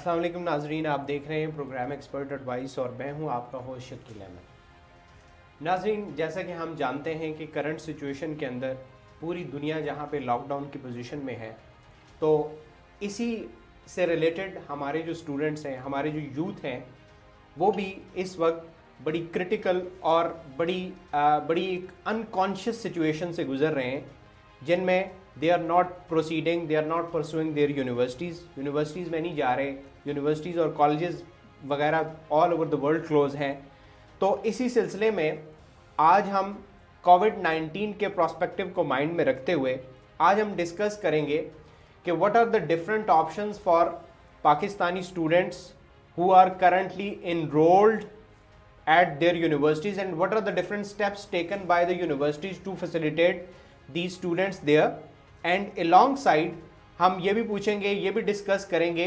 अस्सलाम वालेकुम नाजरीन, आप देख रहे हैं प्रोग्राम एक्सपर्ट एडवाइस और मैं हूं आपका होस्ट शकील अहमद। नाजरीन, जैसा कि हम जानते हैं कि करंट सिचुएशन के अंदर पूरी दुनिया जहां पे लॉकडाउन की पोजीशन में है, तो इसी से रिलेटेड हमारे जो स्टूडेंट्स हैं, हमारे जो यूथ हैं, वो भी इस वक्त बड़ी क्रिटिकल और बड़ी एक अनकॉन्शियस सिचुएशन से गुजर रहे हैं, जिनमें they are not proceeding, they are not pursuing their universities में नहीं जा रहे, यूनिवर्सिटीज़ और कॉलेजेस वगैरह all over the world close हैं। तो इसी सिलसिले में आज हम कोविड-19 के प्रोस्पेक्टिव को माइंड में रखते हुए आज हम डिस्कस करेंगे कि what are the different options for Pakistani students who are currently enrolled at their universities and what are the different steps taken by the universities to facilitate these students there, and alongside हम ये भी पूछेंगे, ये भी discuss करेंगे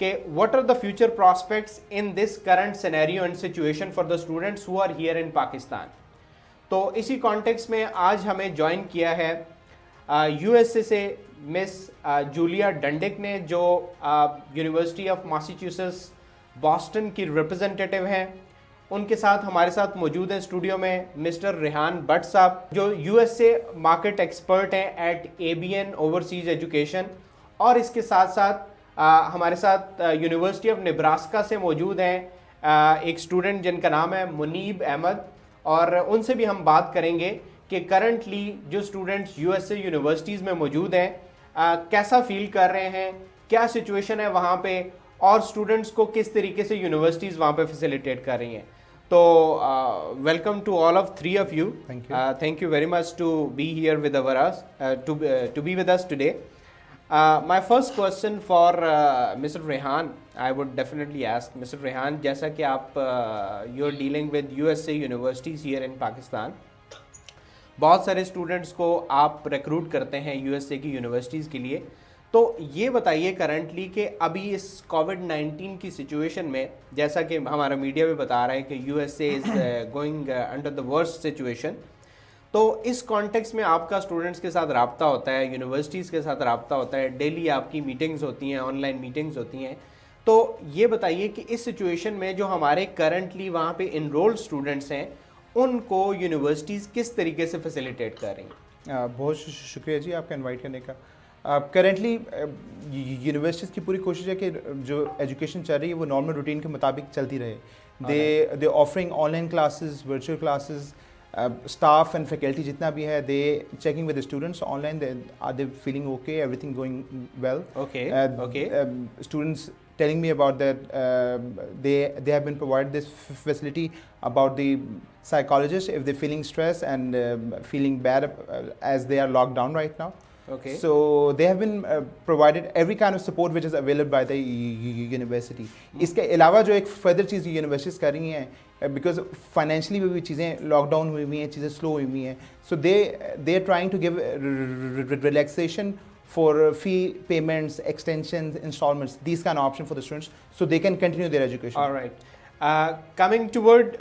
कि what are the future prospects in this current scenario and situation for the students who are here in Pakistan। तो इसी कॉन्टेक्स्ट में आज हमें ज्वाइन किया है यूएसए से मिस जूलिया डंडिक ने, जो यूनिवर्सिटी ऑफ मैसाचुसेट्स बॉस्टन की रिप्रेजेंटेटिव हैं। उनके साथ हमारे साथ मौजूद हैं स्टूडियो में मिस्टर रेहान भट्ट साहब, जो यूएसए मार्केट एक्सपर्ट हैं एट ABN ओवरसीज एजुकेशन, और इसके साथ साथ हमारे साथ यूनिवर्सिटी ऑफ नेब्रास्का से मौजूद हैं एक स्टूडेंट जिनका नाम है मुनीब अहमद, और उनसे भी हम बात करेंगे कि करंटली जो स्टूडेंट्स यूएसए यूनिवर्सिटीज़ में मौजूद हैं कैसा फील कर रहे हैं, क्या सिचुएशन है वहाँ पे, और स्टूडेंट्स को किस तरीके से यूनिवर्सिटीज़ वहाँ पे फैसिलिटेट कर रही हैं। तो welcome to all of three of you. Thank you very much to be here with to be with us today. My first question for Mr. Rehan, I would definitely ask Mr. Rehan, जैसा कि आप you're dealing with USA universities here in Pakistan, बहुत सारे students को आप recruit करते हैं USA की यूनिवर्सिटीज़ के लिए, तो ये बताइए करंटली कि अभी इस कोविड-19 की सिचुएशन में, जैसा कि हमारा मीडिया भी बता रहा है कि USA is going under the worst situation, तो इस कॉन्टेक्स्ट में आपका स्टूडेंट्स के साथ रब्ता होता है, यूनिवर्सिटीज़ के साथ रब्ता होता है, डेली आपकी मीटिंग्स होती हैं, ऑनलाइन मीटिंग्स होती हैं, तो ये बताइए कि इस सिचुएशन में जो हमारे करंटली वहाँ पे इनरोल्ड स्टूडेंट्स हैं, उनको यूनिवर्सिटीज़ किस तरीके से फैसिलिटेट कर रही हैं? बहुत शुक्रिया जी आपका इनवाइट करने का। करेंटली यूनिवर्सिटीज़ की पूरी कोशिश है कि जो एजुकेशन चल रही है वो नॉर्मल रूटीन के मुताबिक चलती रहे। They offering online classes, virtual classes, staff and faculty जितना भी है, they checking with the students online, are they feeling okay, everything going well. Okay. Students telling me about that they have been provided this facility about the psychologist if they're feeling stress and feeling bad as they are locked down right now. Okay. So they have been provided every kind of support which is available by the university. इसके अलावा जो एक further चीज़ universities कर रही हैं, because financially भी चीज़ें lockdown हुई हुई हैं, चीज़ें स्लो हुई हुई हैं, so they are trying to give relaxation for fee payments, extensions, installments, these kind of options for the students, so they can continue their education. All right. Coming toward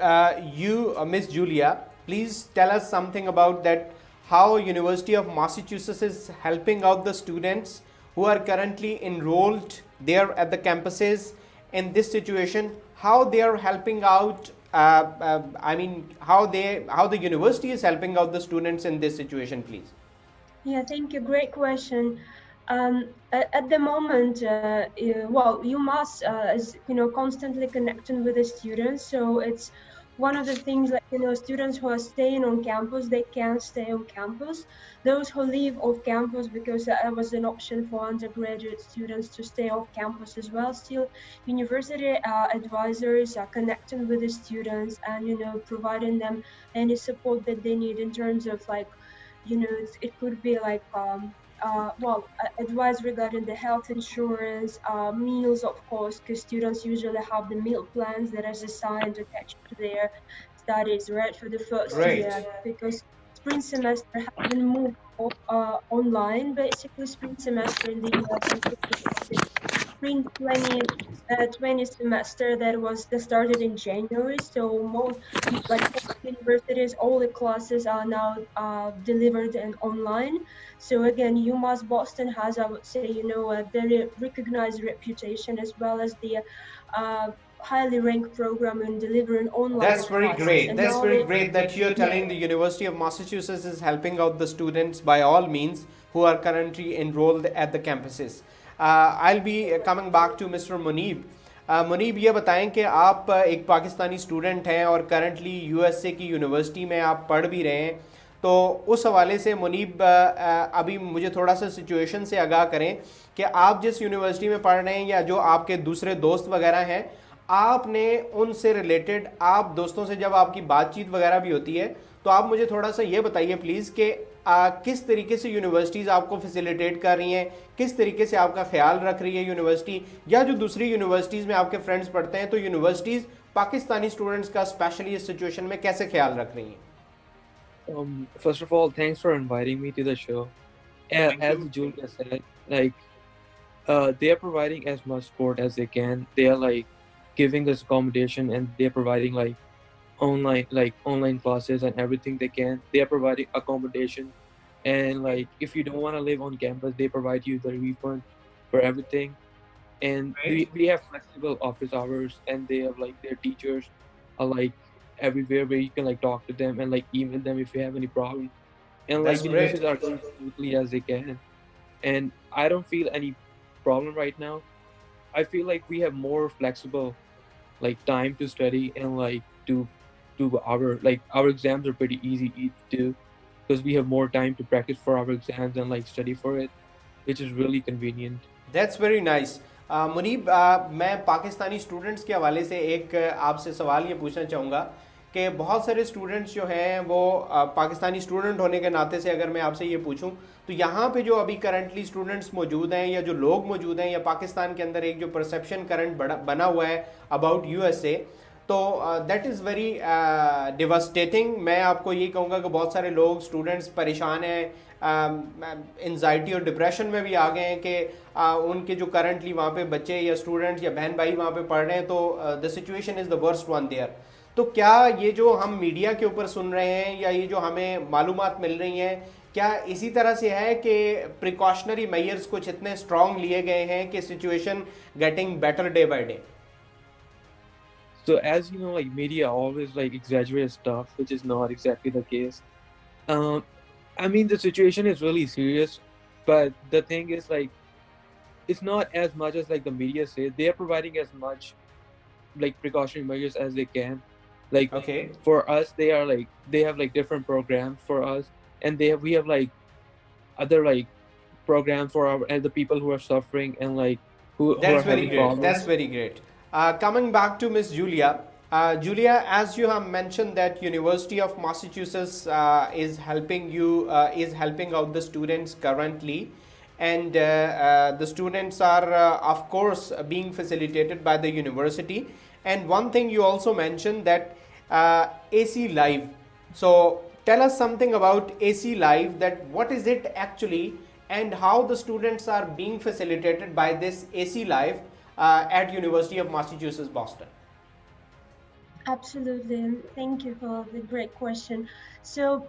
you, Miss Julia, please tell us something about that, how University of Massachusetts is helping out the students who are currently enrolled there at the campuses in this situation, how they are helping out, how the university is helping out the students in this situation, please. Yeah, thank you. Great question. At the moment, you must, constantly connecting with the students. So it's one of the things that, students who are staying on campus, they can stay on campus. Those who leave off campus, because that was an option for undergraduate students to stay off campus as well. Still, university advisors are connecting with the students and, providing them any support that they need in terms of it could be advice regarding the health insurance, meals, of course, because students usually have the meal plans that are assigned attached to their studies, right, for the first year. Because spring semester has been moved online, basically spring semester in the US spring 2020 semester that started in January. So most universities, all the classes are now delivered and online. So again, UMass Boston has, I would say, a very recognized reputation, as well as the highly ranked program in delivering online That's very classes. great. And That's now very great that you're telling the University of Massachusetts is helping out the students by all means who are currently enrolled at the campuses. I'll be coming back to Mr. Munib. Munib ये बताएं कि आप एक Pakistani student हैं और currently USA की university में आप पढ़ भी रहे हैं, तो उस हवाले से मुनीब अभी मुझे थोड़ा सा सिचुएशन से आगाह करें कि आप जिस यूनिवर्सिटी में पढ़ रहे हैं या जो आपके दूसरे दोस्त वगैरह हैं, आपने उनसे रिलेटेड, आप दोस्तों से जब आपकी बातचीत वगैरह भी होती है, तो आप मुझे थोड़ा सा ये बताइए प्लीज़ कि किस तरीके से यूनिवर्सिटीज़ आपको फैसिलिटेट कर रही हैं, किस तरीके से आपका ख्याल रख रही है यूनिवर्सिटी, या जो दूसरी यूनिवर्सिटीज़ में आपके फ्रेंड्स पढ़ते हैं, तो यूनिवर्सिटीज़ पाकिस्तानी स्टूडेंट्स का स्पेशली इस सिचुएशन में कैसे ख्याल रख रही हैं? First of all, thanks for inviting me to the show. As Julia said, they are providing as much support as they can. They are giving us accommodation, and they're providing online classes and everything they can. They are providing accommodation, and if you don't want to live on campus, they provide you the refund for everything. And we have flexible office hours, and they have their teachers are everywhere where you can talk to them and email them if you have any problem. And universities are going as smoothly as they can, and I don't feel any problem right now. I feel we have more flexible time to study, and to our exams are pretty easy to do, because we have more time to practice for our exams and study for it, which is really convenient. That's very nice. Munib, मैं Pakistani students के हवाले से एक आपसे सवाल ये पूछना चाहूँगा कि बहुत सारे स्टूडेंट्स जो हैं वो पाकिस्तानी स्टूडेंट होने के नाते से अगर मैं आपसे ये पूछूं, तो यहाँ पे जो अभी करंटली स्टूडेंट्स मौजूद हैं या जो लोग मौजूद हैं, या पाकिस्तान के अंदर एक जो परसेप्शन करंट बना हुआ है अबाउट यूएसए, तो दैट इज़ वेरी डिवास्टेटिंग. मैं आपको ये कहूँगा कि बहुत सारे लोग स्टूडेंट्स परेशान हैं, एंजाइटी और डिप्रेशन में भी आ गए हैं कि उनके जो करंटली वहाँ पे बच्चे या स्टूडेंट्स या बहन भाई वहाँ पे पढ़ रहे हैं, तो the situation is the worst one there. तो क्या ये जो हम मीडिया के ऊपर सुन रहे हैं या ये जो हमें मालूमात मिल रही हैं, क्या इसी तरह से है कि प्रिकॉशनरी मेजर्स कुछ इतने स्ट्रॉन्ग लिए गए हैं कि situation getting better day by day? So as you know, media always exaggerate stuff, which is not exactly the case. I mean, the situation is really serious, but the thing is it's not as much as the media say. They are providing as much precautionary measures as they can. Okay. For us, they are they have different programs for us, and we have other programs for the people who are suffering and who That's are very having great. problems. That's very great. Coming back to Miss Julia. Julia, as you have mentioned that University of Massachusetts is helping out the students currently, and the students are of course being facilitated by the university. And one thing you also mentioned that Ac-Cive. So tell us something about Ac-Cive, that what is it actually, and how the students are being facilitated by this Ac-Cive at University of Massachusetts Boston. Absolutely, thank you for the great question. So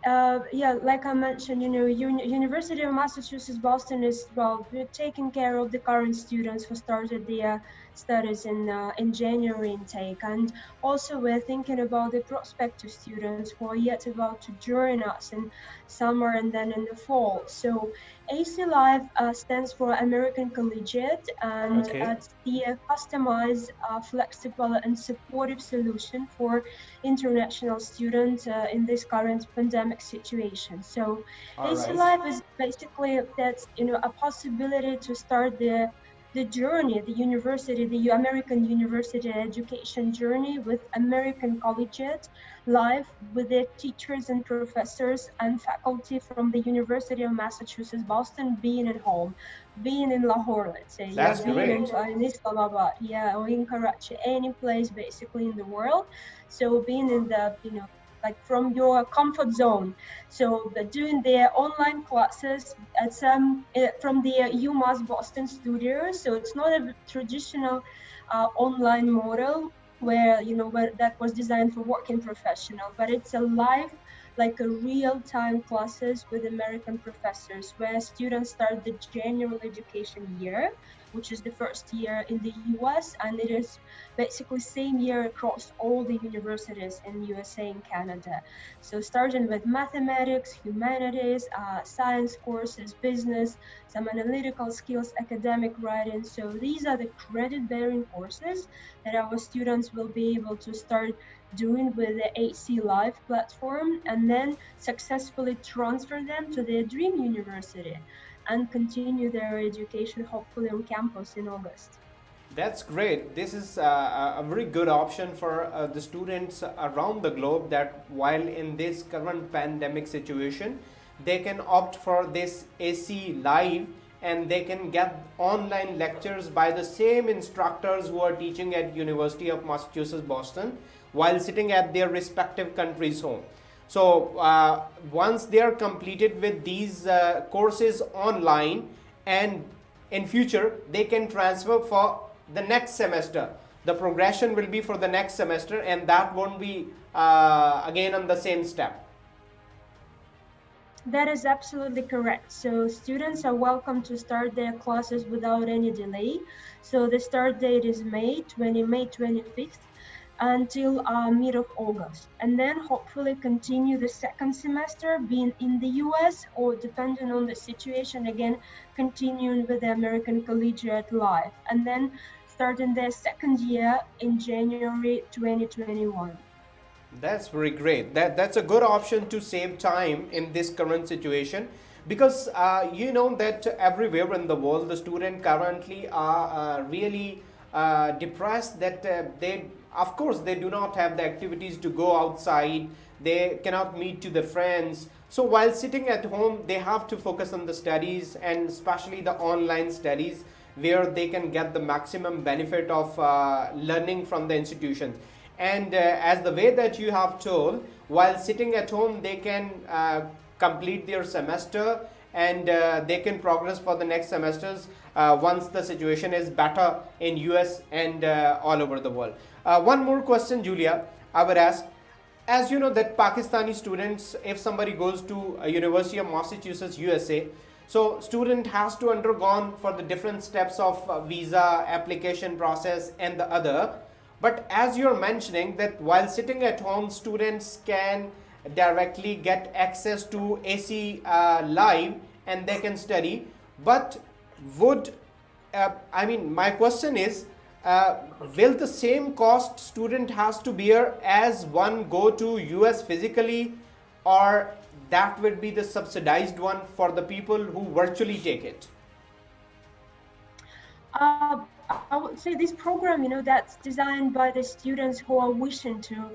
like I mentioned, University of Massachusetts Boston is we're taking care of the current students who started their studies in January intake, and also we're thinking about the prospective students who are yet about to join us in summer and then in the fall. So Ac-Cive stands for American Collegiate, and it's the customized, flexible and supportive solution for international students in this current pandemic situation. So Ac-Cive is basically a possibility to start the journey, the American university education journey with American Collegiate live, with their teachers and professors and faculty from the University of Massachusetts Boston being at home, being in Lahore, let's say, being in Islamabad, or in Karachi, any place basically in the world. So being in the like from your comfort zone. So they're doing their online classes at from the UMass Boston studio. So it's not a traditional online model where that was designed for working professional, but it's a live, like a real-time classes with American professors, where students start the general education year, which is the first year in the US, and it is basically same year across all the universities in USA and Canada. So starting with mathematics, humanities, science courses, business, some analytical skills, academic writing. So these are the credit-bearing courses that our students will be able to start doing with the Ac-Cive platform, and then successfully transfer them to their dream university and continue their education hopefully on campus in August. That's great. This is a very good option for the students around the globe, that while in this current pandemic situation, they can opt for this Ac-Live, and they can get online lectures by the same instructors who are teaching at University of Massachusetts, Boston, while sitting at their respective countries' home. So once they are completed with these courses online, and in future they can transfer for the next semester. The progression will be for the next semester, and that won't be again on the same step. That is absolutely correct. So students are welcome to start their classes without any delay. So the start date is May 25th until mid of August, and then hopefully continue the second semester being in the US, or depending on the situation, again continuing with the American Collegiate Life, and then starting their second year in January 2021. That's very great. That's a good option to save time in this current situation, because you know that everywhere in the world the students currently are really depressed, that they, of course, they do not have the activities to go outside, they cannot meet to the friends. So while sitting at home, they have to focus on the studies, and especially the online studies, where they can get the maximum benefit of learning from the institutions. And as the way that you have told, while sitting at home, they can complete their semester, and they can progress for the next semesters once the situation is better in US and all over the world. One more question, Julia, I would ask. As you know that Pakistani students, if somebody goes to a University of Massachusetts, USA, so student has to undergone for the different steps of visa application process and the other. But as you're mentioning that while sitting at home, students can directly get access to Ac-Live and they can study. But would, my question is, will the same cost student has to bear as one go to US physically, or that would be the subsidized one for the people who virtually take it? I would say this program, that's designed by the students who are wishing to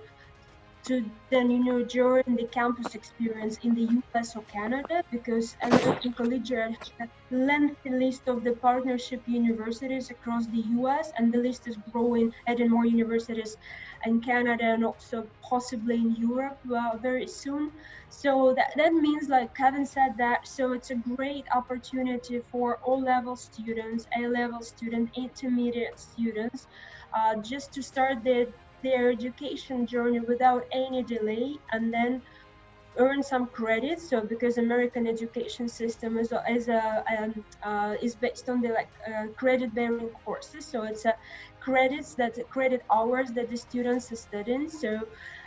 then, join the campus experience in the US or Canada, because American Collegiate has a lengthy list of the partnership universities across the US, and the list is growing, adding more universities in Canada and also possibly in Europe very soon. So that means, like Kevin said, that so it's a great opportunity for all level students, A-level students, intermediate students, just to start their education journey without any delay, and then earn some credits. So because American education system is based on the credit bearing courses, so it's credit hours that the students are studying. So,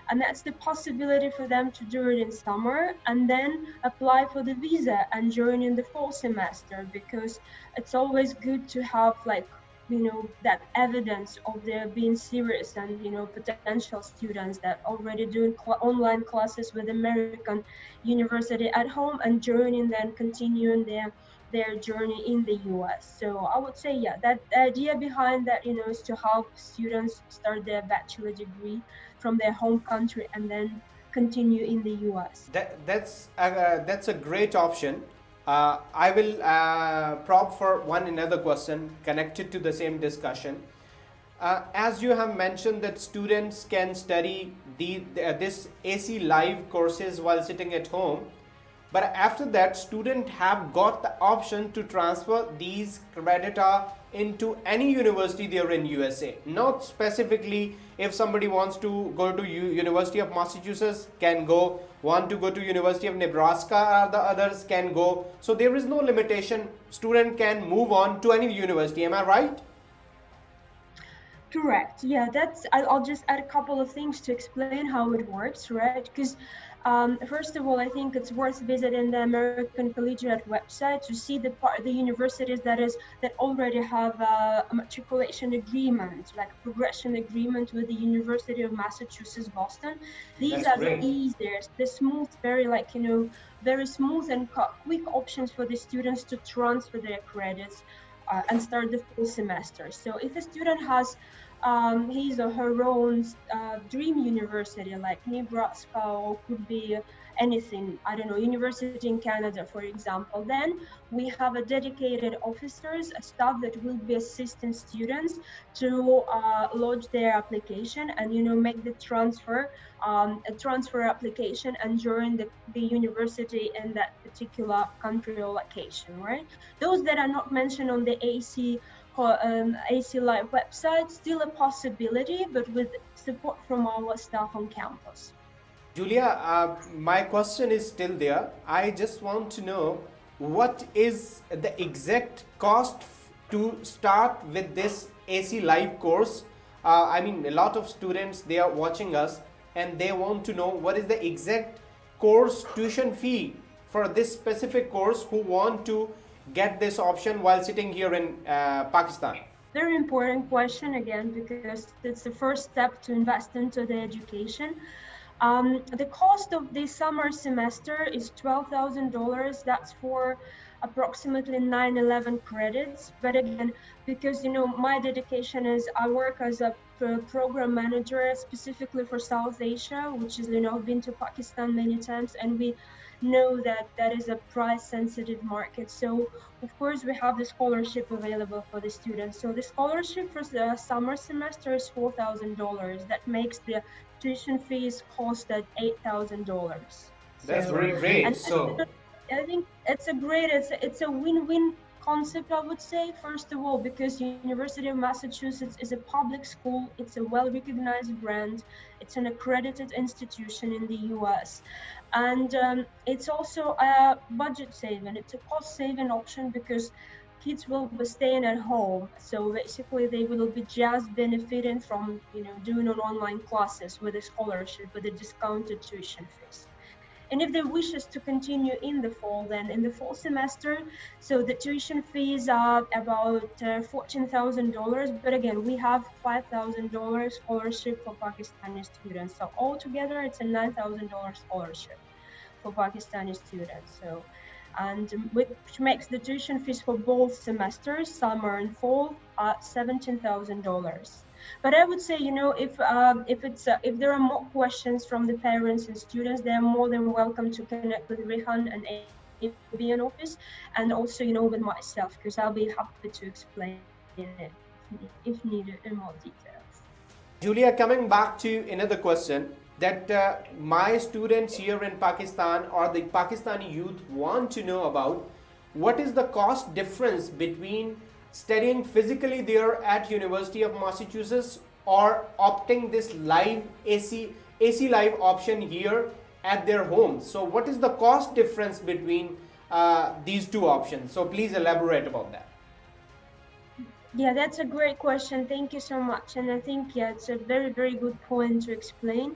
and that's the possibility for them to do it in summer, and then apply for the visa and join in the fall semester, because it's always good to have that evidence of their being serious, and potential students that already doing online classes with American university at home and joining, then continuing their journey in the US. So I would say, that the idea behind that, is to help students start their bachelor degree from their home country and then continue in the US. That's a great option. I will prompt for one another question connected to the same discussion. as you have mentioned that students can study this Ac-Live courses while sitting at home, but after that students have got the option to transfer these credita into any university there in USA. Not specifically if somebody wants to go to University of Massachusetts can go, want to go to University of Nebraska or the others can go. So there is no limitation. Student can move on to any university. Am I right? Correct. Yeah, I'll just add a couple of things to explain how it works, right? Because first of all, I think it's worth visiting the American Collegiate website to see the universities that already have a matriculation agreement, like a progression agreement with the University of Massachusetts, Boston. These are the easiest, the smooth, very smooth and quick options for the students to transfer their credits and start the full semester. So if a student has his or her own dream university, like Nebraska, or could be anything, I don't know, university in Canada, for example, then we have a dedicated officers, a staff that will be assisting students to lodge their application and, make the transfer, a transfer application and join the university in that particular country or location, right? Those that are not mentioned on the Ac-Live website, still a possibility, but with support from our staff on campus. Julia, my question is still there. I just want to know what is the exact cost to start with this Ac-Live course. I mean, a lot of students, they are watching us and they want to know what is the exact course tuition fee for this specific course who want to get this option while sitting here in Pakistan. Very important question again, because it's the first step to invest into the education. The cost of the summer semester is $12,000. That's for approximately 911 credits. But again, because my dedication is I work as a program manager specifically for South Asia, which is I've been to Pakistan many times, and we know that is a price sensitive market. So of course we have the scholarship available for the students. So the scholarship for the summer semester is $4,000. That makes the tuition fees cost at $8,000. That's very great. And so I think it's a win-win concept, I would say, first of all, because University of Massachusetts is a public school, it's a well-recognized brand, it's an accredited institution in the US, and it's also a budget saving, it's a cost-saving option because kids will be staying at home, so basically they will be just benefiting from doing online classes with a scholarship, with a discounted tuition fees. And if they wishes to continue in the fall, then in the fall semester, so the tuition fees are about $14,000. But again, we have $5,000 scholarship for Pakistani students. So altogether, it's a $9,000 scholarship for Pakistani students. So, and which makes the tuition fees for both semesters, summer and fall, at $17,000. But I would say, if there are more questions from the parents and students, they are more than welcome to connect with Rehan and ABN office, and also, with myself, because I'll be happy to explain it if needed in more details. Julia, coming back to another question that my students here in Pakistan or the Pakistani youth want to know about, what is the cost difference between studying physically there at University of Massachusetts or opting this live Ac-Live option here at their homes? So what is the cost difference between these two options? So please elaborate about that. Yeah, that's a great question. Thank you so much. And I think, it's a very, very good point to explain.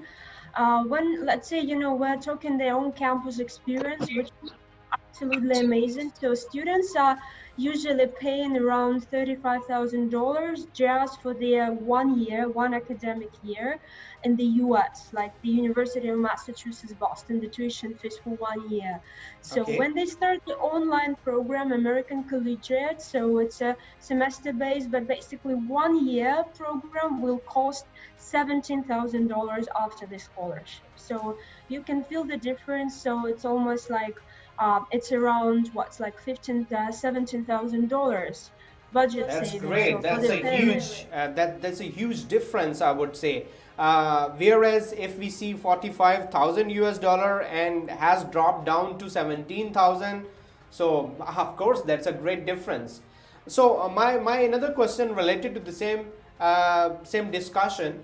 When, let's say, we're talking their own campus experience, which is absolutely amazing. So students are usually paying around $35,000 just for their one academic year in the US, like the University of Massachusetts, Boston, the tuition fees for 1 year. So when they start the online program, American Collegiate, so it's a semester-based, but basically 1 year program will cost $17,000 after the scholarship. So you can feel the difference. So it's almost like it's around $17,000 budget That's saving. great. So for That's the a parents, huge that's a huge difference, I would say. Whereas if we see $45,000 and has dropped down to 17,000, so of course that's a great difference. So my another question related to the same discussion.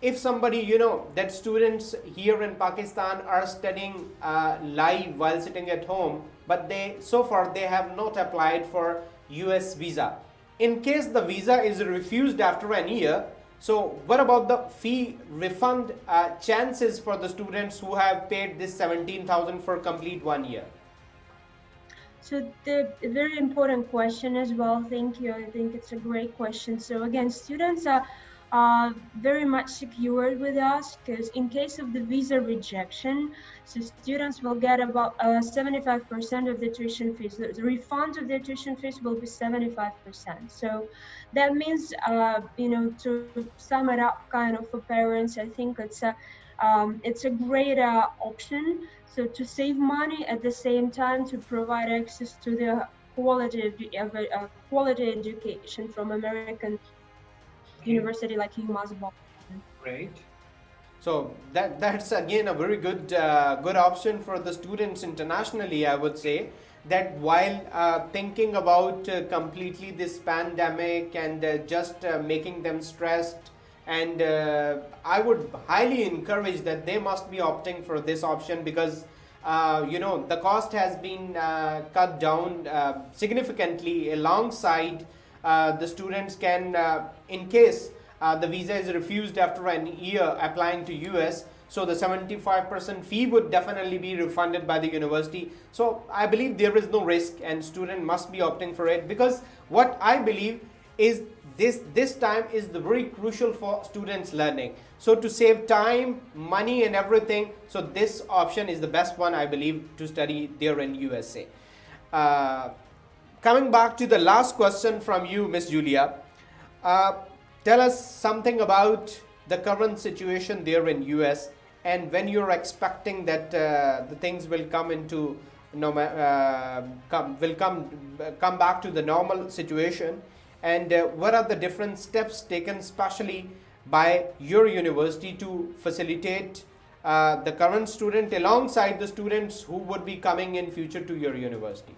If somebody, that students here in Pakistan are studying live while sitting at home, but so far they have not applied for US visa. In case the visa is refused after an year, so what about the fee refund chances for the students who have paid this 17,000 for complete 1 year? so the very important question as well. Thank you. I think it's a great question. So again, students are very much secured with us, because in case of the visa rejection, so students will get about 75% of their tuition fees. The refund of their tuition fees will be 75%. So that means, to sum it up, kind of for parents, I think it's a great option. So to save money at the same time to provide access to the quality education from American university like UMass Boston. Great. So that's again a very good option for the students internationally, I would say, that while thinking about completely this pandemic and just making them stressed, and I would highly encourage that they must be opting for this option, because the cost has been cut down significantly. Alongside, the students can, in case the visa is refused after an year applying to US, so the 75% fee would definitely be refunded by the university. So I believe there is no risk, and student must be opting for it, because what I believe is this time is the very crucial for students learning. So to save time, money and everything, so this option is the best one, I believe, to study there in USA. Coming back to the last question from you, Miss Julia, tell us something about the current situation there in US, and when you're expecting that the things will come back to the normal situation, and what are the different steps taken, especially by your university, to facilitate the current student alongside the students who would be coming in future to your university?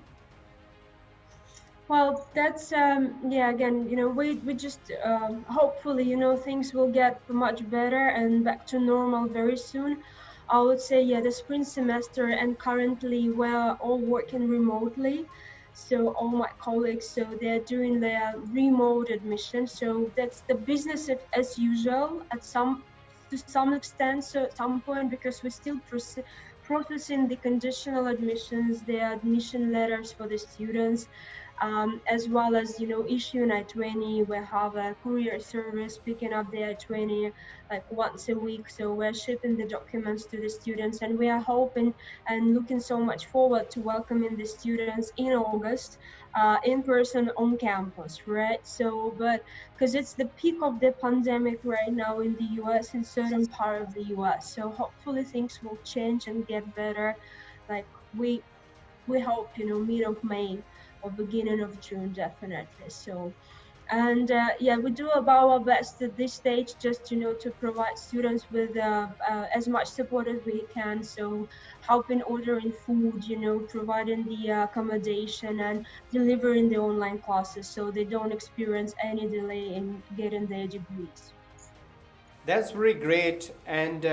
Well, that's again, we just hopefully, things will get much better and back to normal very soon. I would say, the spring semester, and currently we're all working remotely. So all my colleagues, so they're doing their remote admission. So that's the business as usual to some extent. So at some point, because we're still processing the conditional admissions, the admission letters for the students, as well as issuing I-20. We have a courier service picking up the I-20 like once a week, so we're shipping the documents to the students, and we are hoping and looking so much forward to welcoming the students in August in person on campus, right? So but because it's the peak of the pandemic right now in the US, in certain part of the US, so hopefully things will change and get better, like we hope mid of May or beginning of June, definitely. So, and we do about our best at this stage, just to provide students with as much support as we can. So, helping ordering food, providing the accommodation, and delivering the online classes, so they don't experience any delay in getting their degrees. That's very great. And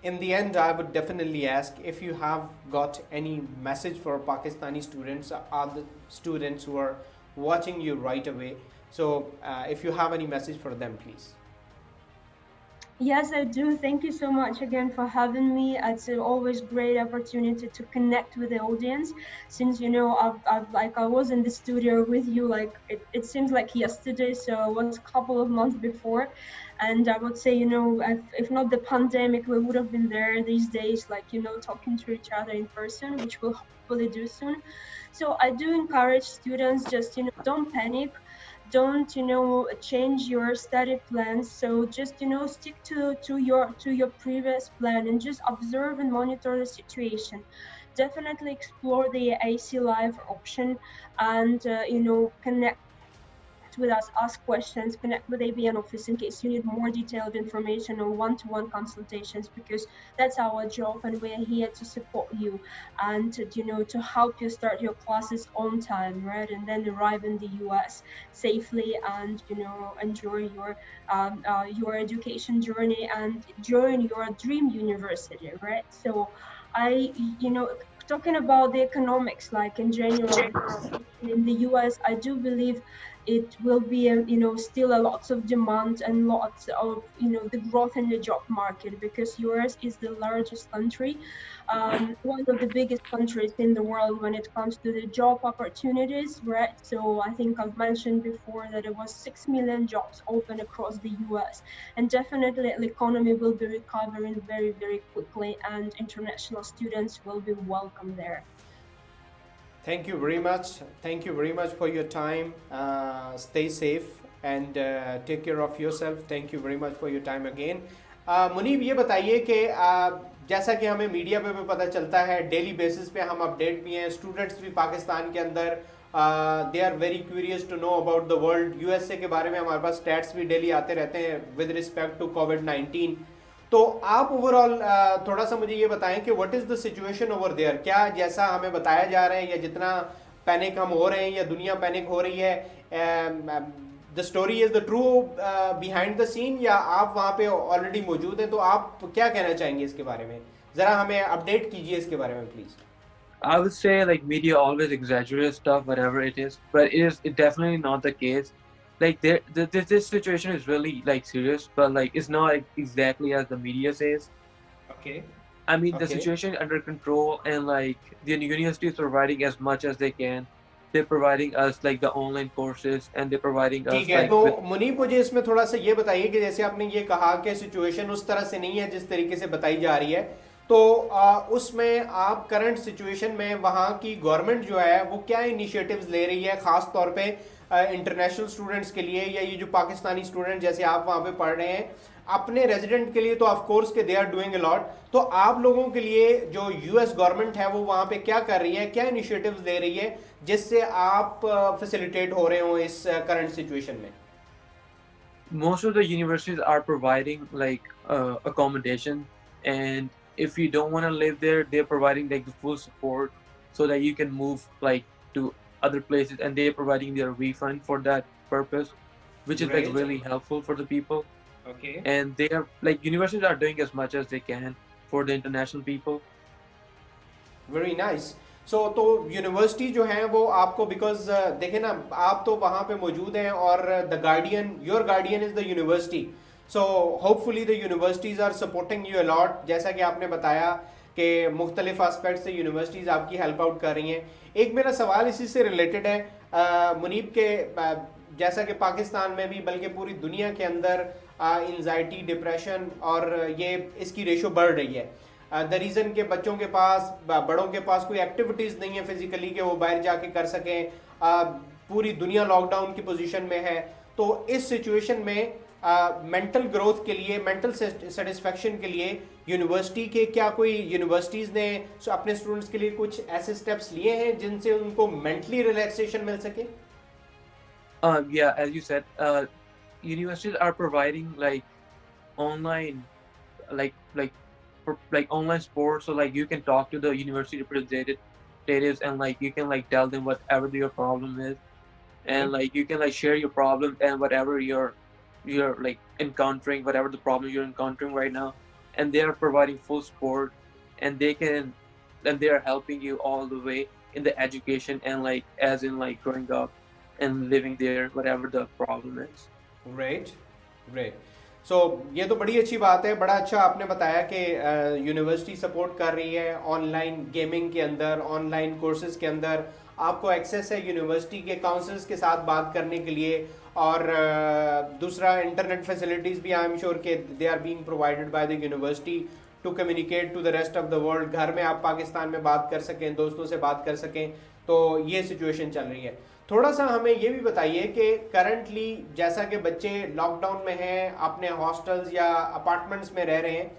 in the end, I would definitely ask if you have got any message for Pakistani students, or the students who are watching you right away. So if you have any message for them, please. Yes, I do. Thank you so much again for having me. It's always great opportunity to connect with the audience. Since I was in the studio with you, like it seems like yesterday, so it was a couple of months before. And I would say, if not the pandemic, we would have been there these days, like talking to each other in person, which we'll hopefully do soon. So I do encourage students, just don't panic. Don't change your study plans, so just stick to your previous plan, and just observe and monitor the situation, definitely explore the Ac-Cive option and connect with us, ask questions, connect with ABN office in case you need more detailed information or one-to-one consultations, because that's our job and we're here to support you and to help you start your classes on time, right? And then arrive in the US safely and enjoy your education journey and join your dream university, right? So talking about the economics, like in general, in the US, I do believe it will be still a lots of demand and lots of the growth in the job market, because US is the largest country, one of the biggest countries in the world when it comes to the job opportunities, right? So I think I've mentioned before that it was 6 million jobs open across the US, and definitely the economy will be recovering very, very quickly, and international students will be welcome there. Thank you very much. Thank you very much for your time. Stay safe and take care of yourself. Thank you very much for your time again. Munib ये बताइए कि जैसा कि हमें media पे भी पता चलता है, डेली बेसिस पे हम अपडेट भी हैं, स्टूडेंट्स भी पाकिस्तान के अंदर they are very curious to know about the world. USA के बारे में हमारे पास स्टैट्स भी डेली आते रहते हैं विद रिस्पेक्ट टू कोविड-19. तो आप ओवरऑल थोड़ा सा मुझे ये बताएं कि what is the situation over there. क्या जैसा हमें बताया जा रहा है या जितना पैनिक हम हो रहे हैं या दुनिया पैनिक हो रही है, the story is the true behind the scene, या आप वहाँ पे ऑलरेडी मौजूद हैं? तो आप क्या कहना चाहेंगे इसके बारे में? ज़रा हमें अपडेट कीजिए इसके बारे में please. I would say like media always exaggerates stuff, whatever it is, but it's definitely not the case. Like this situation is really like serious, but like it's not exactly as the media says. Okay. I mean, the situation is under control, and like the university is providing as much as they can. They're providing us like the online courses, and they're providing us. ठीक है, तो मुनीब मुझे इसमें थोड़ा सा ये बताइए कि जैसे आपने ये कहा कि सिचुएशन उस तरह से नहीं है जिस तरीके से बताई जा रही है, तो उसमें आप करंट सिचुएशन में वहाँ की गवर्नमेंट जो है वो क्या इनिशिएटिव्स ले रही है, ख़ास तौर पे इंटरनेशनल स्टूडेंट्स के लिए, या ये जो पाकिस्तानी स्टूडेंट जैसे आप वहाँ पे पढ़ रहे हैं, अपने रेजिडेंट के लिए तो ऑफ कोर्स के they are doing a lot, तो आप लोगों के लिए जो यूएस गवर्नमेंट है वो वहाँ पे क्या कर रही है, क्या इनिशिएटिव्स ले रही है जिससे आप फैसिलिटेट हो रहे हो इस करंट सिचुएशन में? Most of the universities are providing like accommodation, and if you don't want to live there, they're providing like the full support so that you can move like to other places, and they're providing their refund for that purpose, which is like really helpful for the people. Okay. And they are like universities are doing as much as they can for the international people. Very nice. So तो university जो है वो आपको, because देखें ना, आप तो वहाँ पे मौजूद हैं और the guardian, your guardian is the university, so hopefully the universities are supporting you a lot. जैसा कि आपने बताया कि मुख्तलिफ एस्पेक्ट से यूनिवर्सिटीज़ आपकी हेल्प आउट कर रही हैं. एक मेरा सवाल इसी से रिलेटेड है मुनीब के, जैसा कि पाकिस्तान में भी बल्कि पूरी दुनिया के अंदर एंजाइटी, डिप्रेशन और ये इसकी रेशो बढ़ रही है. द रीज़न के बच्चों के पास, बड़ों के पास कोई एक्टिविटीज़ नहीं है फिज़िकली कि वो बाहर जाके कर सकें. पूरी दुनिया लॉकडाउन की पोजीशन में है, तो इस सिचुएशन में मेंटल ग्रोथ के लिए, मेंटल सेटिस्फेक्शन के लिए यूनिवर्सिटी के क्या कोई यूनिवर्सिटीज़ ने अपने स्टूडेंट्स के लिए कुछ ऐसे स्टेप्स लिए हैं जिनसे उनको मेंटली रिलैक्सेशन मिल सके? Yeah, as you said, universities are providing like online, like online sports, so like you can talk to the university representatives, and like you can like tell them whatever your problem is, and like you can like share your problem and whatever you're like encountering, whatever the problem you're encountering right now, and they are providing full support, and they are helping you all the way in the education, and like as in like growing up and living there, whatever the problem is. Great. सो ये तो बड़ी अच्छी बात है. बड़ा अच्छा आपने बताया कि यूनिवर्सिटी सपोर्ट कर रही है ऑनलाइन गेमिंग के अंदर, ऑनलाइन कोर्सेज के अंदर आपको एक्सेस है यूनिवर्सिटी के काउंसल्स के साथ बात करने के लिए, और दूसरा इंटरनेट फैसिलिटीज़ भी आई एम श्योर के they are being provided by the university to communicate to the rest of the world. घर में आप पाकिस्तान में बात कर सकें, दोस्तों से बात कर सकें, तो ये सिचुएशन चल रही है. थोड़ा सा हमें ये भी बताइए कि करंटली जैसा कि बच्चे लॉकडाउन में हैं, अपने हॉस्टल्स या अपार्टमेंट्स में रह रहे हैं,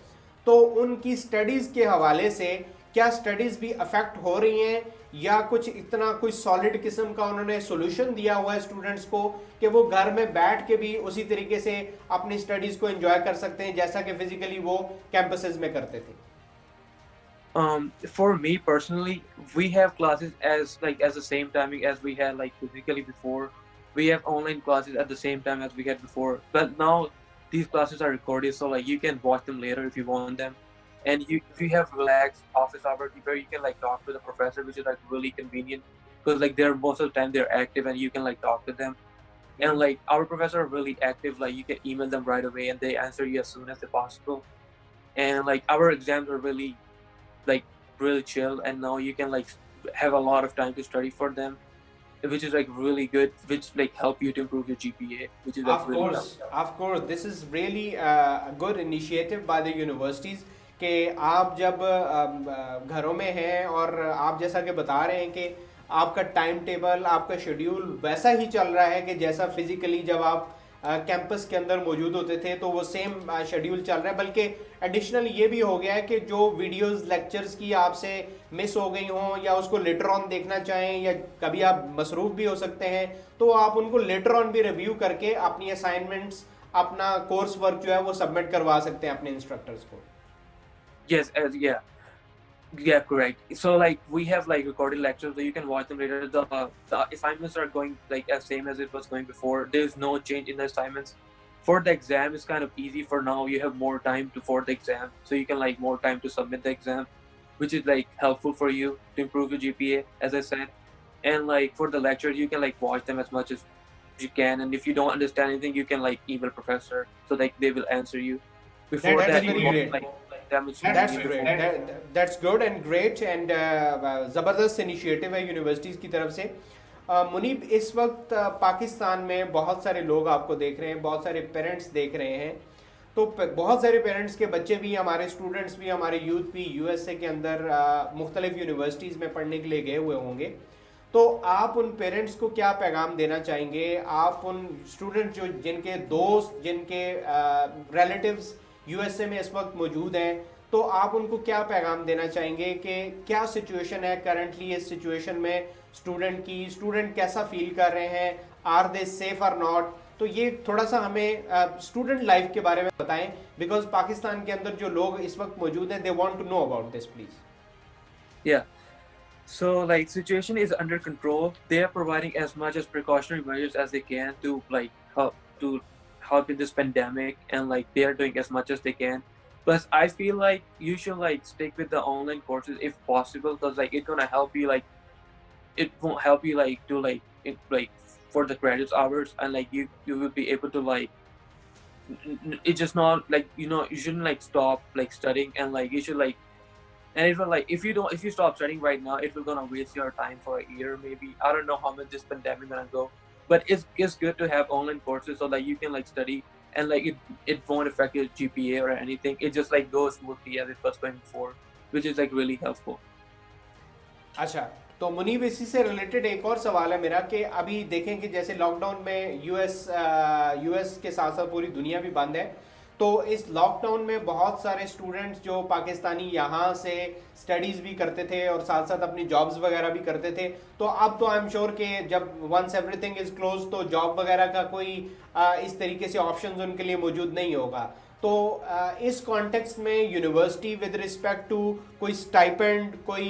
तो उनकी स्टडीज़ के हवाले से کیا اسٹڈیز بھی افیکٹ ہو رہی ہیں یا کچھ اتنا کوئی سالڈ قسم کا انہوں نے سولوشن دیا ہوا ہے اسٹوڈنٹس کو کہ وہ گھر میں بیٹھ کے بھی اسی طریقے سے اپنی اسٹڈیز کو انجوائے کر سکتے ہیں جیسا کہ فزیکلی وہ کیمپسز میں کرتے تھے؟ For me personally, we have classes as the same timing as we had like physically before. We have online classes at the same time as we had before, but now these classes are recorded, so like you can watch them later if you want them. And if you have relaxed office hours where you can like talk to the professor, which is like really convenient because like they're most of the time they're active and you can like talk to them. And like our professors are really active, like you can email them right away and they answer you as soon as possible. And like our exams are really chill, and now you can like have a lot of time to study for them, which is like really good, which like help you to improve your GPA, which is like of course this is really a good initiative by the universities کہ آپ جب گھروں میں ہیں اور آپ جیسا کہ بتا رہے ہیں کہ آپ کا ٹائم ٹیبل آپ کا شیڈیول ویسا ہی چل رہا ہے کہ جیسا فزیکلی جب آپ کیمپس کے اندر موجود ہوتے تھے تو وہ سیم شیڈیول چل رہا ہے، بلکہ ایڈیشنل یہ بھی ہو گیا ہے کہ جو ویڈیوز لیکچرز کی آپ سے مس ہو گئی ہوں یا اس کو لیٹر آن دیکھنا چاہیں یا کبھی آپ مصروف بھی ہو سکتے ہیں تو آپ ان کو لیٹر آن بھی ریویو کر کے اپنی اسائنمنٹس اپنا کورس ورک جو ہے وہ سبمٹ کروا سکتے ہیں اپنے انسٹرکٹرز کو. Yes, yeah, correct. So like we have like recorded lectures, so you can watch them later. The assignments are going like as same as it was going before. There's no change in the assignments. For the exam, it's kind of easy for now. You have more time for the exam, so you can like more time to submit the exam, which is like helpful for you to improve your GPA, as I said. And like for the lectures, you can like watch them as much as you can, and if you don't understand anything, you can like email professor, so like they will answer you. Before That's that, very great. That's good and great and زبردست initiative ہے universities کی طرف سے. منیب، اس وقت پاکستان میں بہت سارے لوگ آپ کو دیکھ رہے ہیں، بہت سارے پیرنٹس دیکھ رہے ہیں، تو بہت سارے پیرنٹس کے بچے بھی، ہمارے اسٹوڈنٹس بھی، ہمارے یوتھ بھی USA کے اندر مختلف یونیورسٹیز میں پڑھنے کے لیے گئے ہوئے ہوں گے. تو آپ ان پیرنٹس کو کیا پیغام دینا چاہیں گے؟ آپ ان اسٹوڈنٹ جن کے دوست، جن کے ریلیٹیوز USA میں اس وقت موجود ہیں، تو آپ ان کو کیا پیغام دینا چاہیں گے کہ کیا سچویشن ہے کرنٹلی اس سچویشن میں اسٹوڈنٹ کی، اسٹوڈنٹ کیسا فیل کر رہے ہیں، آر دے سیف اور ناٹ؟ تو یہ تھوڑا سا ہمیں اسٹوڈنٹ لائف کے بارے میں بتائیں، بیکاز پاکستان کے اندر جو لوگ اس وقت موجود ہیں، they want to know about this please. So like situation is under control. They are providing as much as precautionary measures as they can to help in this pandemic, and like they are doing as much as they can. Plus I feel like you should like stick with the online courses if possible, because like it's gonna help you, like it won't help you like to like for the credits hours, and like you will be able to like it's just not like, you know, you shouldn't like stop like studying, and like you should like, and it will like if you stop studying right now, it will gonna waste your time for a year maybe. I don't know how much this pandemic gonna go, but it's good to have online courses so that you can like study, and like it won't affect your GPA or anything. It just like goes smoothly as it was going before, which is like really helpful. اچھا، تو منیب اسی سے related ایک اور سوال ہے میرا کہ ابھی دیکھیں کہ جیسے لاک ڈاؤن میں یو ایس کے ساتھ ساتھ پوری دنیا بھی بند ہے، تو اس لاک ڈاؤن میں بہت سارے اسٹوڈنٹس جو پاکستانی یہاں سے اسٹڈیز بھی کرتے تھے اور ساتھ ساتھ اپنی جابز وغیرہ بھی کرتے تھے، تو اب تو آئی ایم شیور کہ جب once everything is close تو جاب وغیرہ کا کوئی اس طریقے سے آپشنز ان کے لیے موجود نہیں ہوگا. تو اس کانٹیکسٹ میں یونیورسٹی ود رسپیکٹ ٹو کوئی اسٹائپنڈ، کوئی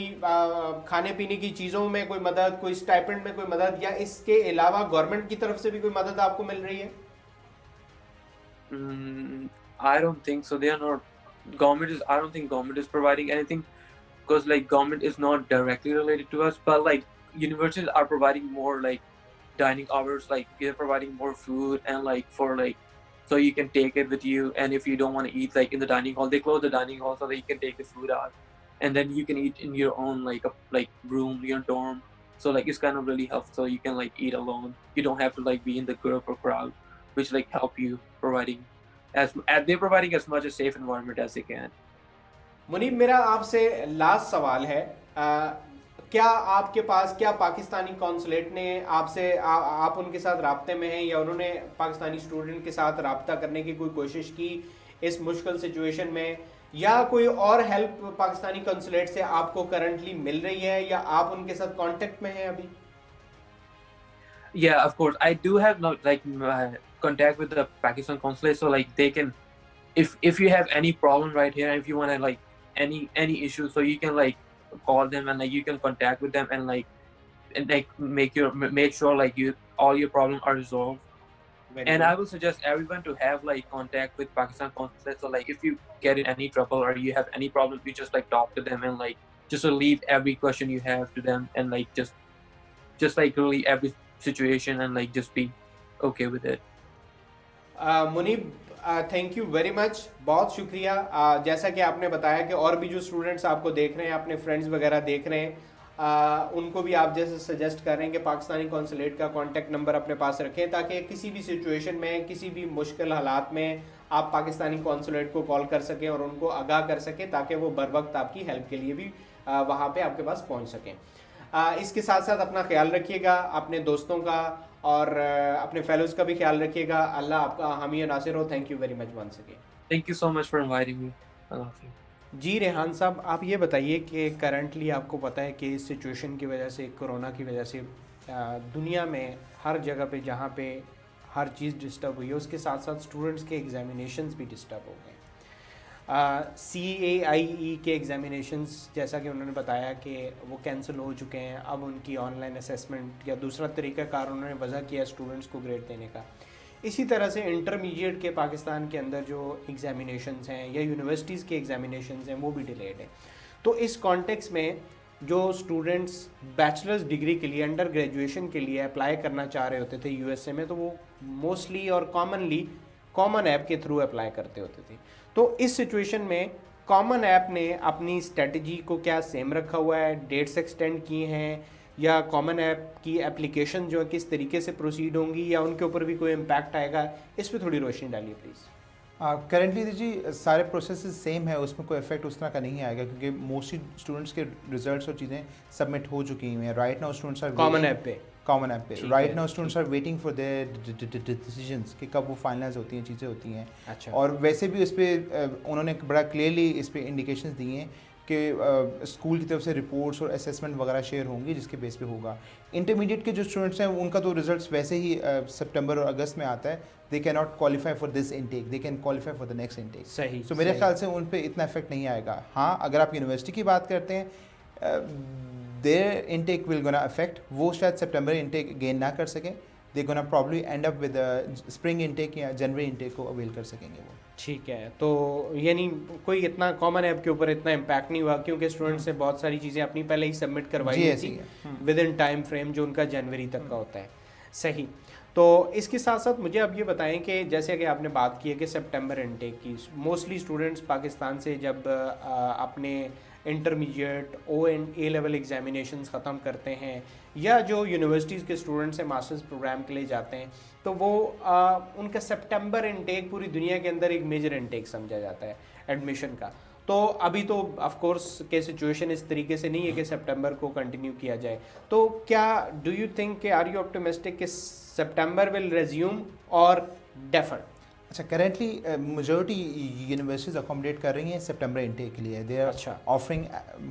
کھانے پینے کی چیزوں میں کوئی مدد، کوئی اسٹائپنڈ میں کوئی مدد، یا اس کے علاوہ گورنمنٹ کی طرف سے بھی کوئی مدد آپ کو مل رہی ہے؟ I don't think so. They are not. I don't think government is providing anything, because like government is not directly related to us. But like universities are providing more like dining hours. Like they're providing more food, and like for like so you can take it with you. And if you don't want to eat like in the dining hall, they close the dining hall so that you can take the food out, and then you can eat in your own like room, your dorm. So like it's kind of really helpful. So you can like eat alone. You don't have to like be in the group or crowd, which like help you providing as they're providing as much a safe environment as they can. منیب، میرا آپ سے last سوال ہے، کیا آپ کے پاس، کیا Pakistani consulate نے آپ سے، آپ ان کے ساتھ رابطے میں ہیں یا انہوں نے پاکستانی اسٹوڈنٹ کے ساتھ رابطہ کرنے کی کوئی کوشش کی اس مشکل سچویشن میں، یا کوئی اور ہیلپ پاکستانی کونسولیٹ سے آپ کو کرنٹلی مل رہی ہے یا آپ ان کے ساتھ کانٹیکٹ میں ہیں ابھی؟ Yeah, of course. I do have contact with the Pakistan consulate, so like they can, if you have any problem right here, and if you want to like any issue, so you can like call them and like you can contact with them and make sure like all your problems are resolved. Very good. I will suggest everyone to have like contact with Pakistan consulate. So like if you get in any trouble or you have any problem, you just like talk to them and like just leave every question you have to them and like just like really every situation and like just be okay with it. Munib thank you very much, بہت شکریہ. جیسا کہ آپ نے بتایا کہ اور بھی جو اسٹوڈنٹس آپ کو دیکھ رہے ہیں, اپنے فرینڈس وغیرہ دیکھ رہے ہیں, ان کو بھی آپ جیسے سجیسٹ کر رہے ہیں کہ پاکستانی کونسولیٹ کا کانٹیکٹ نمبر اپنے پاس رکھیں تاکہ کسی بھی سچویشن میں, کسی بھی مشکل حالات میں آپ پاکستانی کونسولیٹ کو کال کر سکیں اور ان کو آگاہ کر سکیں تاکہ وہ بر وقت آپ کی ہیلپ کے لیے بھی وہاں پہ آپ کے پاس پہنچ سکیں. اس کے ساتھ ساتھ اپنا خیال رکھیے گا, اپنے دوستوں کا اور اپنے فیلوز کا بھی خیال رکھیے گا. اللہ آپ کا حامی و ناصر ہو. Thank you very much once again. Thank you so much for inviting me. I love you. جی ریحان صاحب, آپ یہ بتائیے کہ کرنٹلی آپ کو پتہ ہے کہ اس سچویشن کی وجہ سے, کورونا کی وجہ سے دنیا میں ہر جگہ پہ جہاں پہ ہر چیز ڈسٹرب ہوئی ہے, اس کے ساتھ ساتھ اسٹوڈنٹس کے ایگزامینیشنز بھی ڈسٹرب ہو گئے. CAIE کے ایگزامینیشنز جیسا کہ انہوں نے بتایا کہ وہ کینسل ہو چکے ہیں. اب ان کی آن لائن اسیسمنٹ یا دوسرا طریقہ کار انہوں نے وضع کیا اسٹوڈنٹس کو گریڈ دینے کا. اسی طرح سے انٹرمیڈیٹ کے پاکستان کے اندر جو ایگزامینیشنز ہیں یا یونیورسٹیز کے ایگزامینیشنز ہیں وہ بھی ڈیلیڈ ہیں. تو اس کانٹیکس میں جو اسٹوڈنٹس بیچلرز ڈگری کے لیے, انڈر گریجویشن کے لیے اپلائی کرنا چاہ رہے ہوتے تھے USA میں, تو وہ موسٹلی اور کامنلی کامن ایپ کے تھرو اپلائی کرتے ہوتے تھے. تو اس سچویشن میں کامن ایپ نے اپنی اسٹریٹجی کو کیا سیم رکھا ہوا ہے, ڈیٹس ایکسٹینڈ کی ہیں, یا کامن ایپ کی اپلیکیشن جو ہے کس طریقے سے پروسیڈ ہوں گی, یا ان کے اوپر بھی کوئی امپیکٹ آئے گا, اس پہ تھوڑی روشنی ڈالیے پلیز. کرنٹلی جی سارے پروسیسز سیم ہے, اس میں کوئی افیکٹ اس طرح کا نہیں آئے گا کیونکہ موسٹلی اسٹوڈنٹس کے ریزلٹس اور چیزیں سبمٹ ہو چکی ہوئی ہیں. Right now students are common app پہ right now students are waiting for their decisions کہ کب وہ فائنلائز ہوتی ہیں, چیزیں ہوتی ہیں. اور ویسے بھی اس پہ انہوں نے بڑا کلیئرلی اس پہ انڈیکیشنز دی ہیں کہ اسکول کی طرف سے رپورٹس اور اسیسمنٹ وغیرہ شیئر ہوں گی جس کے بیس پہ ہوگا. انٹرمیڈیٹ کے جو اسٹوڈنٹس ہیں ان کا تو ریزلٹس ویسے ہی سپٹمبر اور اگست میں آتا ہے. They can not qualify for this intake, they can qualify for the next intake. صحیح. سو میرے خیال سے ان پہ اتنا افیکٹ نہیں آئے گا. ہاں اگر آپ یونیورسٹی کی بات کرتے ہیں, their intake will gonna affect, وہ شاید سپٹمبر انٹیک گین نہ کر سکیں. they gonna probably end up with a spring intake یا جنوری انٹیک کو اویل کر سکیں گے وہ. ٹھیک ہے. تو یعنی کوئی اتنا کامن ایپ کے اوپر اتنا امپیکٹ نہیں ہوا کیونکہ اسٹوڈنٹس نے بہت ساری چیزیں اپنی پہلے ہی سبمٹ کروائی تھی ود ان ٹائم فریم جو ان کا جنوری تک کا ہوتا ہے. صحیح. تو اس کے ساتھ ساتھ مجھے اب یہ بتائیں کہ جیسے کہ آپ نے بات کی ہے کہ سپٹمبر انٹیک کی, موسٹلی اسٹوڈنٹس پاکستان سے جب اپنے انٹرمیڈیٹ A لیول ایگزامینیشنز ختم کرتے ہیں یا جو یونیورسٹیز کے اسٹوڈنٹس ہیں ماسٹرز پروگرام کے لیے جاتے ہیں, تو وہ ان کا سپٹمبر انٹیک پوری دنیا کے اندر ایک میجر انٹیک سمجھا جاتا ہے ایڈمیشن کا. تو ابھی تو آف کورس کہ سچویشن اس طریقے سے نہیں ہے کہ سپٹمبر کو کنٹینیو کیا جائے. تو کیا ڈو یو تھنک کہ آر یو آپٹیمسٹک کہ سپٹمبر ول ریزیوم اور ڈیفر؟ اچھا, کرنٹلی میجورٹی یونیورسٹیز اکوموڈیٹ کر رہی ہیں سپٹمبر انٹیک کے لیے. دے آر آفرنگ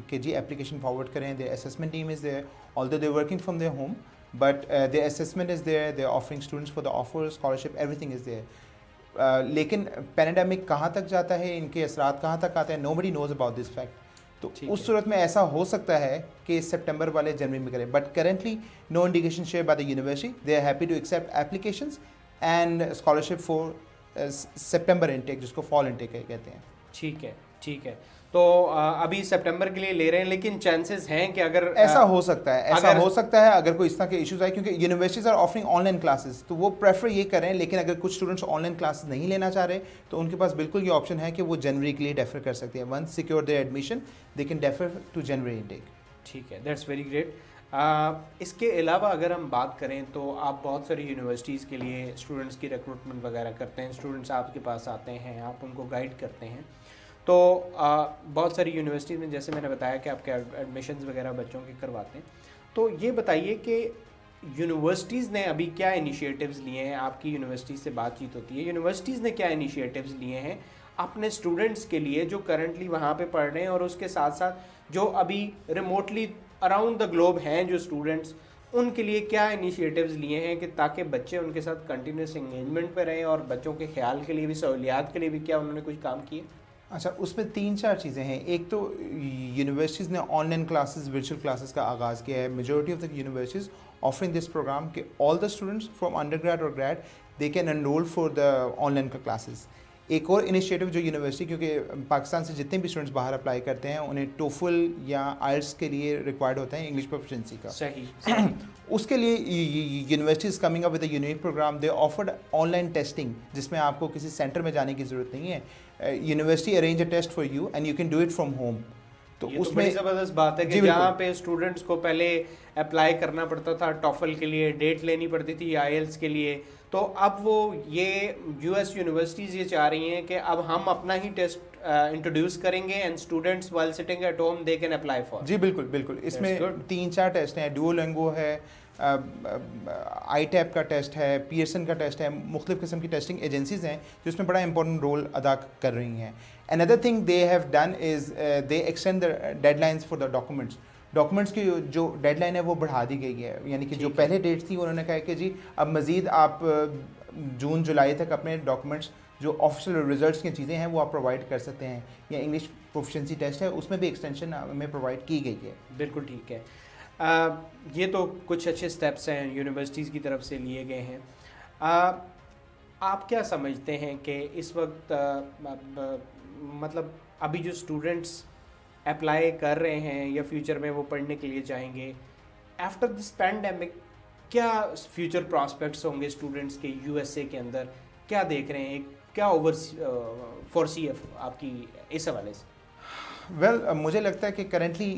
کہ جی اپلیکیشن فارورڈ کریں. Their assessment team is there, although they are working from their home, but their assessment is there. They are offering students for the offer, scholarship, everything is there. لیکن pandemic کہاں تک جاتا ہے, ان کے اثرات کہاں تک آتے ہیں, nobody knows about this fact. تو اس صورت میں ایسا ہو سکتا ہے کہ سپٹمبر والے جنوری میں کریں. But currently no indication share by the university. They are happy to accept applications and scholarship for September intake جس کو فال انٹیک کہتے ہیں. ٹھیک ہے, ٹھیک ہے. تو ابھی سپٹمبر کے لیے لے رہے ہیں, لیکن چانسز ہیں کہ اگر ایسا ہو سکتا ہے, ایسا ہو سکتا ہے اگر کوئی اس طرح کے ایشوز آئے, کیونکہ universities are offering online classes, تو وہ پریفر یہ کریں. لیکن اگر کچھ اسٹوڈنٹس آن لائن کلاسز نہیں لینا چاہ رہے تو ان کے پاس بالکل یہ آپشن ہے کہ وہ جنوری کے لیے ڈیفر کر سکتے ہیں. Once secure their admission they can defer to January intake. ٹھیک ہے, دیٹس ویری گریٹ. اس کے علاوہ اگر ہم بات کریں تو آپ بہت ساری یونیورسٹیز کے لیے اسٹوڈنٹس کی ریکروٹمنٹ وغیرہ کرتے ہیں. اسٹوڈنٹس آپ کے پاس آتے ہیں, آپ ان کو گائیڈ کرتے ہیں. تو بہت ساری یونیورسٹیز میں جیسے میں نے بتایا کہ آپ کے ایڈمیشنز وغیرہ بچوں کے کرواتے ہیں. تو یہ بتائیے کہ یونیورسٹیز نے ابھی کیا انیشیٹیوز لیے ہیں. آپ کی یونیورسٹی سے بات چیت ہوتی ہے, یونیورسٹیز نے کیا انیشیٹیوز لیے ہیں अपने स्टूडेंट्स के लिए जो करंटली वहाँ पे पढ़ रहे हैं और उसके साथ साथ जो अभी रिमोटली अराउंड द ग्लोब हैं जो स्टूडेंट्स, उनके लिए क्या इनिशिएटिव्स लिए हैं कि ताकि बच्चे उनके साथ कंटिन्यूस एंगेजमेंट पे रहें और बच्चों के ख्याल के लिए भी, सहूलियात के लिए भी क्या उन्होंने कुछ काम किए? अच्छा, उसमें 3-4 चीज़ें हैं. एक तो यूनिवर्सिटीज़ ने ऑनलाइन क्लासेस, वर्चुअल क्लासेस का आगाज़ किया है. Majority of the universities offering this program कि all the students from undergrad और grad they can enrol for the online का क्लासेस. एक और इनिशिएटिव जो यूनिवर्सिटी, क्योंकि पाकिस्तान से जितने भी स्टूडेंट्स बाहर अप्लाई करते हैं उन्हें टोफल या आइल्स के लिए रिक्वायर्ड होता है इंग्लिश प्रोफिशिएंसी का. सही. उसके लिए universities coming up with a unique programme. They offered online testing जिसमें आपको किसी सेंटर में जाने की ज़रूरत नहीं है. University arrange a test for you and you can do it from home. तो उसमें बड़ी ज़बरदस्त बात है कि जहाँ पे स्टूडेंट्स को पहले अप्लाई करना पड़ता था टॉफल के लिए, डेट लेनी पड़ती थी आईएल्स के लिए, तो अब वो ये यूएस यूनिवर्सिटीज़ ये चाह रही हैं कि अब हम अपना ही टेस्ट इंट्रोड्यूस करेंगे and students while sitting at home they can apply for. जी बिल्कुल बिल्कुल. इसमें 3-4 टेस्ट हैं. डुओलिंगो है, आई-टैप का टेस्ट है, पियर्सन का टेस्ट है. मुख्तलिफ किस्म की टेस्टिंग एजेंसीज़ हैं जो इसमें बड़ा इंपॉर्टेंट रोल अदा कर रही हैं. Another thing they have done is they extend the deadlines for the documents की जो डेडलाइन है वो बढ़ा दी गई है. यानी कि जो पहले डेट थी उन्होंने कहा कि जी अब मज़ीद आप जून जुलाई तक अपने डॉक्यूमेंट्स जो ऑफिशियल रिजल्ट्स की चीज़ें हैं वो आप प्रोवाइड कर सकते हैं. या इंग्लिश प्रोफिशिएंसी टेस्ट है उसमें भी एक्सटेंशन हमें प्रोवाइड की गई है. बिल्कुल ठीक है. ये तो कुछ अच्छे स्टेप्स हैं यूनिवर्सिटीज़ की तरफ से लिए गए हैं. आप क्या समझते हैं कि इस वक्त मतलब अभी जो स्टूडेंट्स अप्लाई कर रहे हैं या फ्यूचर में वो पढ़ने के लिए जाएंगे, आफ्टर दिस पैंडेमिक क्या फ्यूचर प्रॉस्पेक्ट्स होंगे स्टूडेंट्स के यूएसए के अंदर? क्या देख रहे हैं, क्या फोरसी है आपकी इस हवाले से? वेल मुझे लगता है कि करेंटली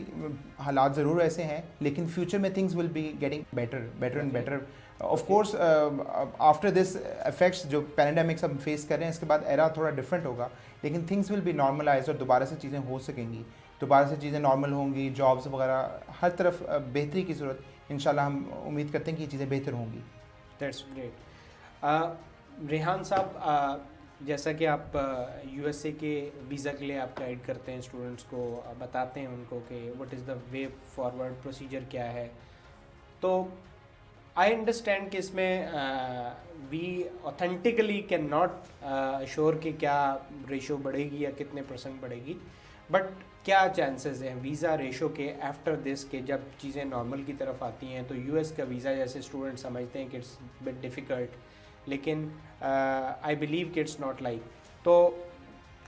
हालात ज़रूर ऐसे हैं, लेकिन फ्यूचर में things will be getting better and better. Of course after this effects जो पैंडेमिक्स हम फेस कर रहे हैं इसके बाद एरा थोड़ा डिफरेंट होगा, लेकिन थिंग्स विल बी नॉर्मलाइज और दोबारा से चीज़ें हो सकेंगी, दोबारा से चीज़ें नॉर्मल होंगी. जॉब्स वगैरह हर तरफ बेहतरी की ज़रूरत, इंशाल्लाह हम उम्मीद करते हैं कि ये चीज़ें बेहतर होंगी. That's great. रेहान साहब, जैसा कि आप यूएसए के वीज़ा के लिए आप गाइड करते हैं स्टूडेंट्स को, बताते हैं उनको कि what is the way forward, procedure क्या है, तो आई अंडरस्टैंड कि इसमें we authentically can not sure कि क्या रेशो बढ़ेगी या कितने % बढ़ेगी, बट क्या चांसेस हैं वीज़ा रेशो के आफ्टर दिस के जब चीज़ें नॉर्मल की तरफ आती हैं? तो यूएस का वीज़ा जैसे स्टूडेंट समझते हैं कि इट्स बिट डिफ़िकल्ट, लेकिन आई बिलीव कि इट्स नॉट लाइक. तो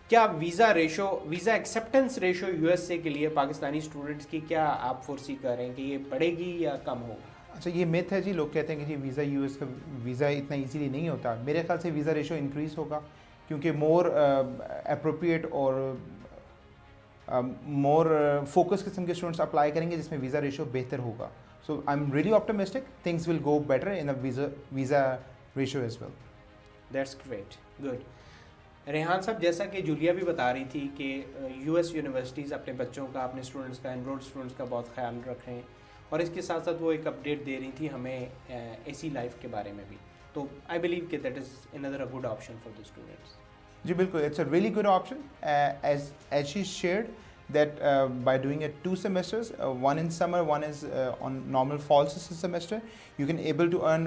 क्या वीज़ा एक्सेप्टेंस रेशो यूएसए के लिए पाकिस्तानी स्टूडेंट्स की क्या आप फोर्सी कर रहे हैं कि ये बढ़ेगी या कम होगा? अच्छा, ये मिथ है जी. लोग कहते हैं कि जी वीज़ा यूएस का वीज़ा इतना इजीली नहीं होता. मेरे ख्याल से वीज़ा रेशो इंक्रीज़ होगा क्योंकि मोर अप्रोप्रिएट और मोर फोकस किस्म के स्टूडेंट्स अप्लाई करेंगे जिसमें वीज़ा रेशो बेहतर होगा. So I am really optimistic things will go better in a visa ratio as well. That's great, good. Rehan साहब, जैसा कि जूलिया भी बता रही थी कि यूएस यूनिवर्सिटीज़ अपने बच्चों का, अपने स्टूडेंट्स का, एनरोल्ड स्टूडेंट्स का बहुत ख्याल रख रहे हैं और इसके साथ साथ वो एक अपडेट दे रही थी हमें एसी लाइफ के बारे में भी. तो आई बिलीव कि that is another a good option for the students. जी बिल्कुल, it's a really good option. As she shared that by doing it 2 semesters, one in summer, one is on normal fall semester, you can able to earn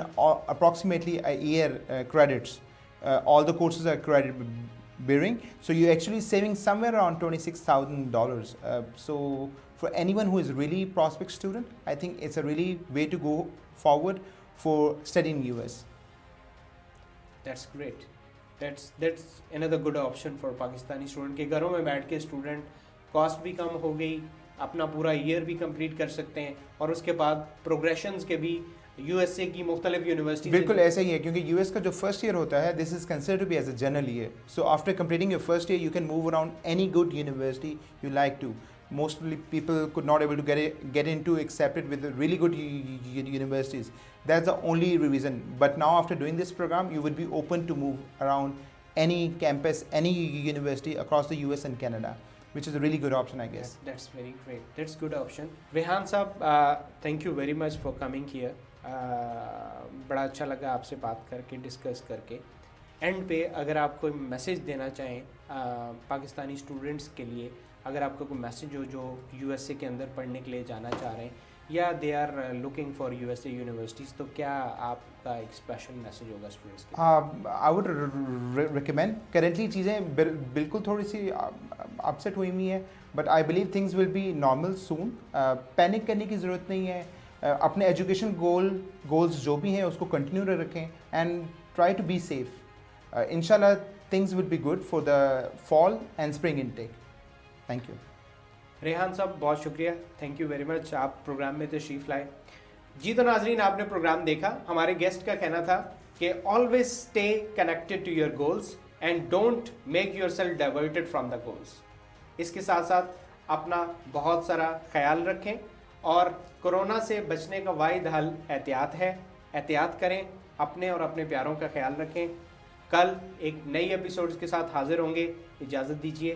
approximately a year credits. All the courses are credit bearing, so you're actually saving somewhere around $26,000. So for anyone who is really prospect student, I think it's a really way to go forward for studying US. That's great. That's another good option for Pakistani student के घरों में बैठ के student cost भी कम हो गई, अपना पूरा ईयर भी कंप्लीट कर सकते हैं और उसके बाद प्रोग्रेशंस के भी यूएसए की मुख्तलिफ यूनिवर्सिटी. बिल्कुल ऐसा ही है क्योंकि यूएस का जो फर्स्ट ईयर होता है this is considered to be as a general year. So after completing your first year you can move around any good university you like to. Mostly people could not able to get into accepted with really good universities. That's the only reason. But now after doing this program, you would be open to move around any campus, any university across the US and Canada, which is a really good option, I guess. That's very great. That's good option. Rehan साहब, thank you very much for coming here. बड़ा अच्छा लगा आपसे बात करके, discuss करके. And पे अगर आप कोई मैसेज देना चाहें پاکستانی اسٹوڈنٹس کے لیے اگر آپ کا کوئی میسیج ہو جو یو ایس اے کے اندر پڑھنے کے لیے جانا چاہ رہے ہیں یا they are looking for U S A universities, تو کیا آپ کا ایک اسپیشل میسیج ہوگا اسٹوڈنٹس کے لیے؟ آئی ووڈ ریکمینڈ, کرنٹلی چیزیں بالکل تھوڑی سی اپسیٹ ہوئی ہوئی ہیں, but I believe things will be normal soon. Panic کرنے کی ضرورت نہیں ہے. اپنے ایجوکیشن گولز جو بھی ہیں اس کو کنٹینیو رکھیں and try to be safe. انشاءاللہ things would be good for the fall and spring intake. Thank you. Rehan صاحب بہت شکریہ, تھینک یو ویری مچ, آپ پروگرام میں تشریف لائے. جی تو ناظرین, آپ نے پروگرام دیکھا. ہمارے گیسٹ کا کہنا تھا کہ always stay connected to your goals and don't make yourself diverted from the goals. اس کے ساتھ ساتھ اپنا بہت سارا خیال رکھیں اور کورونا سے بچنے کا واحد حل احتیاط ہے. احتیاط کریں, اپنے اور اپنے پیاروں کا خیال رکھیں. کل ایک نئی ایپیسوڈز کے ساتھ حاضر ہوں گے. اجازت دیجیے.